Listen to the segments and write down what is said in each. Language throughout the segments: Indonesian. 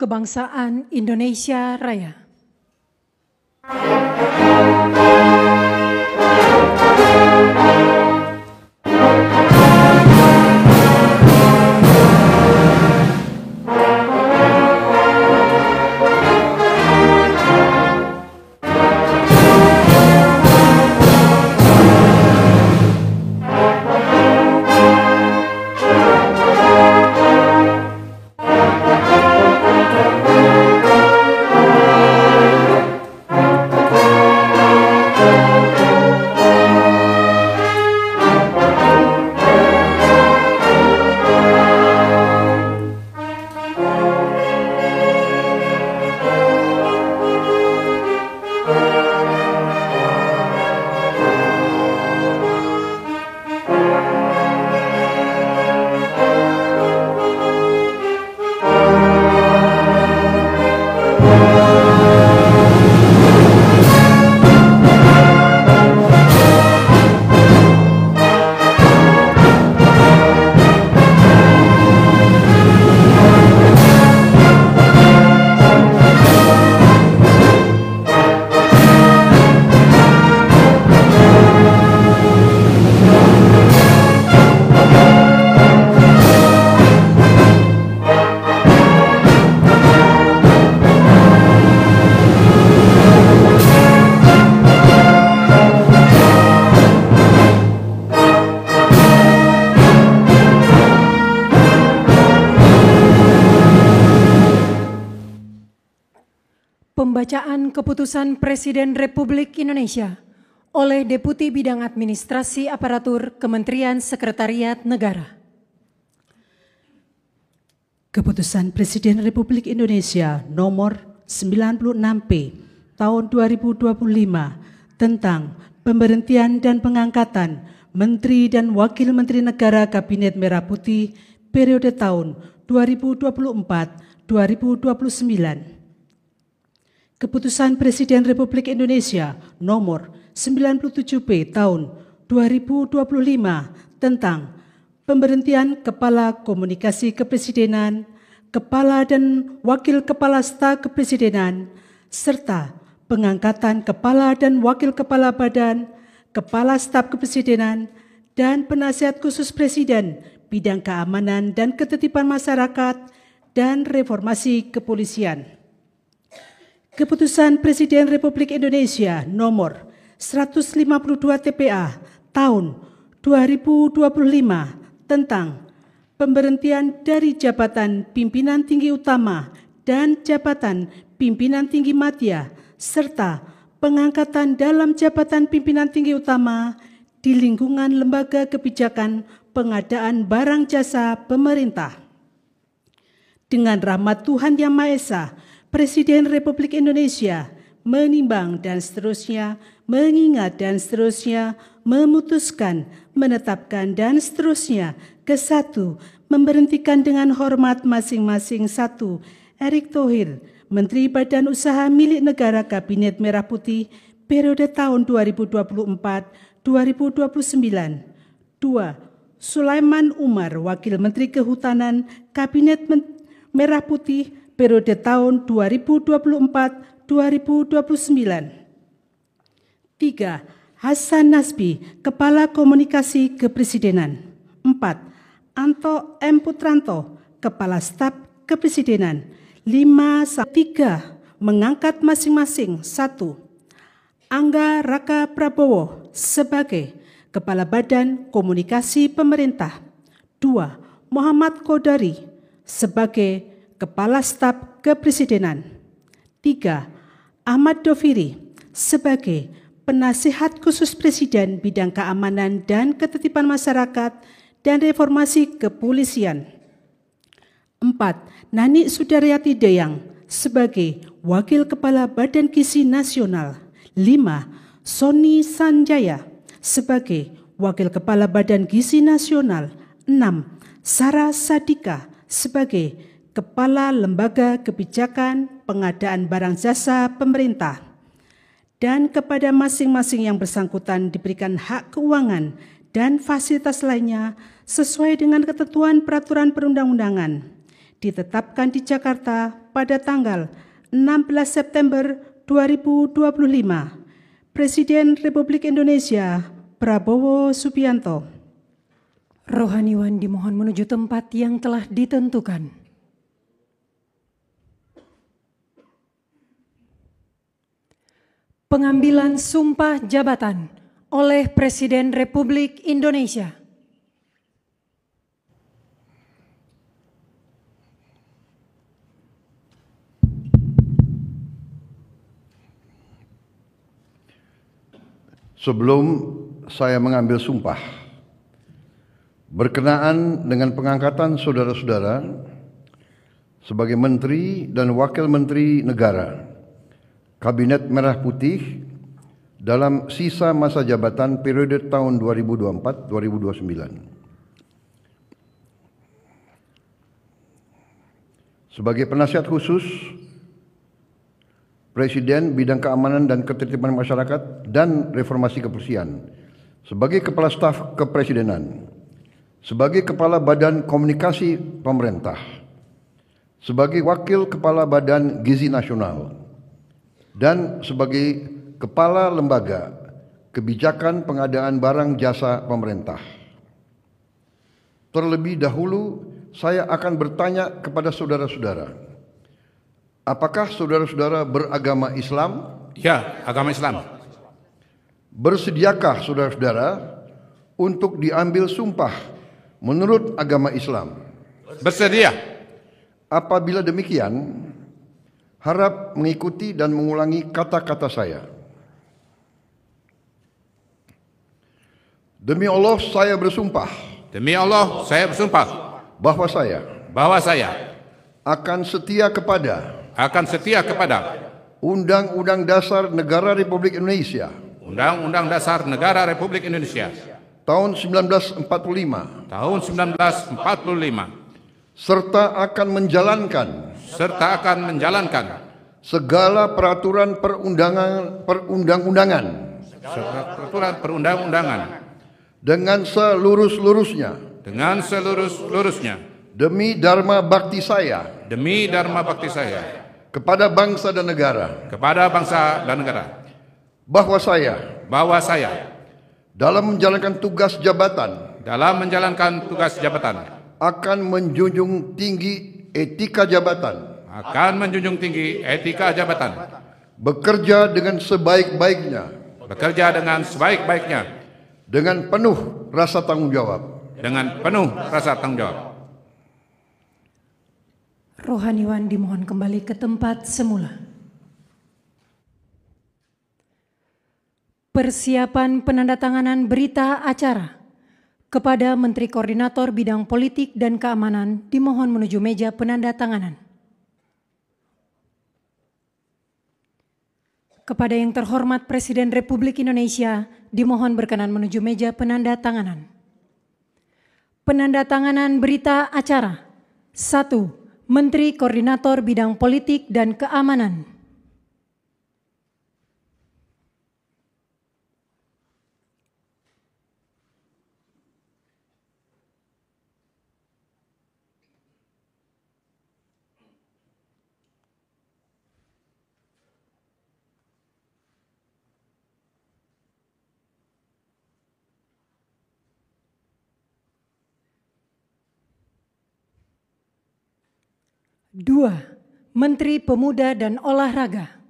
Kebangsaan Indonesia Raya. Pembacaan Keputusan Presiden Republik Indonesia oleh Deputi Bidang Administrasi Aparatur Kementerian Sekretariat Negara. Keputusan Presiden Republik Indonesia nomor 96P tahun 2025 tentang pemberhentian dan pengangkatan Menteri dan Wakil Menteri Negara Kabinet Merah Putih periode tahun 2024-2029. Keputusan Presiden Republik Indonesia nomor 97P tahun 2025 tentang pemberhentian Kepala Komunikasi Kepresidenan, Kepala dan Wakil Kepala Staf Kepresidenan, serta pengangkatan Kepala dan Wakil Kepala Badan, Kepala Staf Kepresidenan, dan Penasihat Khusus Presiden Bidang Keamanan dan Ketertiban Masyarakat dan Reformasi Kepolisian. Keputusan Presiden Republik Indonesia nomor 152 TPA tahun 2025 tentang pemberhentian dari jabatan pimpinan tinggi utama dan jabatan pimpinan tinggi madya serta pengangkatan dalam jabatan pimpinan tinggi utama di lingkungan lembaga kebijakan pengadaan barang jasa pemerintah. Dengan rahmat Tuhan Yang Maha Esa, Presiden Republik Indonesia menimbang dan seterusnya, mengingat dan seterusnya, memutuskan, menetapkan dan seterusnya. Ke-1, memberhentikan dengan hormat masing-masing. 1. Erick Thohir, Menteri Badan Usaha Milik Negara Kabinet Merah Putih periode tahun 2024-2029. 2. Sulaiman Umar, Wakil Menteri Kehutanan Kabinet Merah Putih periode tahun 2024-2029. 3. Hasan Nasbi, Kepala Komunikasi Kepresidenan. 4. Anto M. Putranto, Kepala Staf Kepresidenan. 5. 3. Mengangkat masing-masing. 1. Angga Raka Prabowo sebagai Kepala Badan Komunikasi Pemerintah. 2. Muhammad Kodari sebagai Kepala Staf Kepresidenan. 3. Ahmad Doviri sebagai Penasihat Khusus Presiden Bidang Keamanan dan Ketertiban Masyarakat dan Reformasi Kepolisian. 4. Nani Sudaryati Deyang sebagai Wakil Kepala Badan Gizi Nasional. 5. Sony Sanjaya sebagai Wakil Kepala Badan Gizi Nasional. 6. Sarah Sadika sebagai Kepala Lembaga Kebijakan Pengadaan Barang Jasa Pemerintah, dan kepada masing-masing yang bersangkutan diberikan hak keuangan dan fasilitas lainnya sesuai dengan ketentuan peraturan perundang-undangan. ditetapkan di Jakarta pada tanggal 16 September 2025. Presiden Republik Indonesia Prabowo Subianto. Rohaniwan dimohon menuju tempat yang telah ditentukan. Pengambilan sumpah jabatan oleh Presiden Republik Indonesia. Sebelum saya mengambil sumpah, berkenaan dengan pengangkatan saudara-saudara sebagai Menteri dan Wakil Menteri Negara Kabinet Merah Putih dalam sisa masa jabatan periode tahun 2024-2029. Sebagai penasihat khusus Presiden Bidang Keamanan dan Ketertiban Masyarakat dan Reformasi Kepolisian, sebagai Kepala Staf Kepresidenan, sebagai Kepala Badan Komunikasi Pemerintah, sebagai Wakil Kepala Badan Gizi Nasional, dan sebagai Kepala Lembaga Kebijakan Pengadaan Barang Jasa Pemerintah. Terlebih dahulu, saya akan bertanya kepada saudara-saudara, apakah saudara-saudara beragama Islam? Ya, agama Islam. Bersediakah saudara-saudara untuk diambil sumpah menurut agama Islam? Bersedia. Apabila demikian, harap mengikuti dan mengulangi kata-kata saya. Demi Allah saya bersumpah. Demi Allah, saya bersumpah Bahwa saya akan setia kepada Undang-Undang Dasar Negara Republik Indonesia Undang-Undang Dasar Negara Republik Indonesia tahun 1945 serta akan menjalankan segala peraturan perundang-undangan dengan seluruh-luruhnya demi dharma bakti saya kepada bangsa dan negara, bahwa saya dalam menjalankan tugas jabatan akan menjunjung tinggi etika jabatan, bekerja dengan sebaik-baiknya, dengan penuh rasa tanggung jawab. Rohaniwan dimohon kembali ke tempat semula. Persiapan penandatanganan berita acara kepada Menteri Koordinator Bidang Politik dan Keamanan dimohon menuju meja penandatanganan. Kepada yang terhormat Presiden Republik Indonesia dimohon berkenan menuju meja penandatanganan. Penandatanganan berita acara. 1. Menteri Koordinator Bidang Politik dan Keamanan. Dua, Menteri Pemuda dan Olahraga.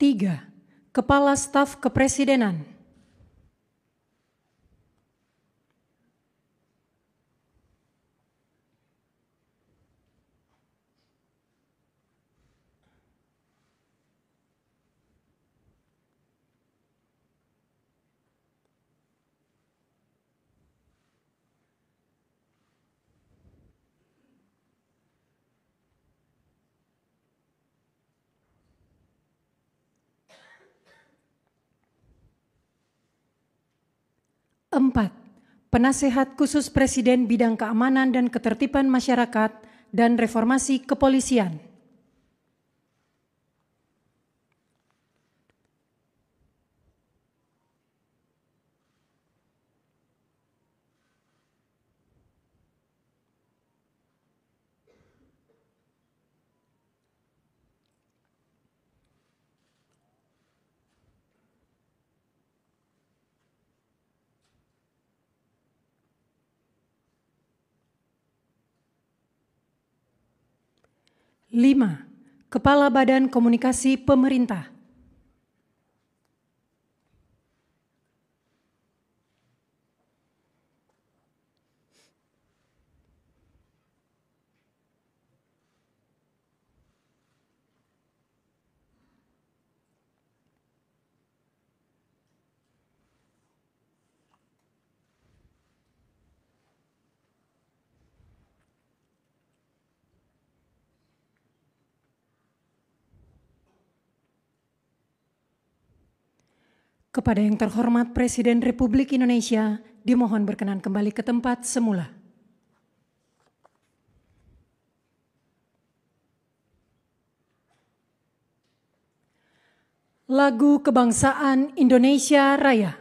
Tiga, Kepala Staf Kepresidenan. 4. Penasehat Khusus Presiden Bidang Keamanan dan Ketertiban Masyarakat dan Reformasi Kepolisian. Lima, Kepala Badan Komunikasi Pemerintah. Kepada yang terhormat Presiden Republik Indonesia, dimohon berkenan kembali ke tempat semula. Lagu Kebangsaan Indonesia Raya.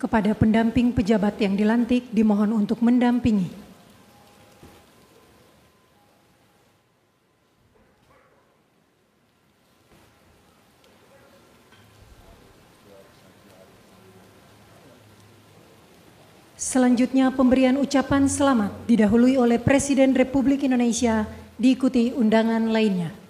Kepada pendamping pejabat yang dilantik dimohon untuk mendampingi. Selanjutnya pemberian ucapan selamat didahului oleh Presiden Republik Indonesia diikuti undangan lainnya.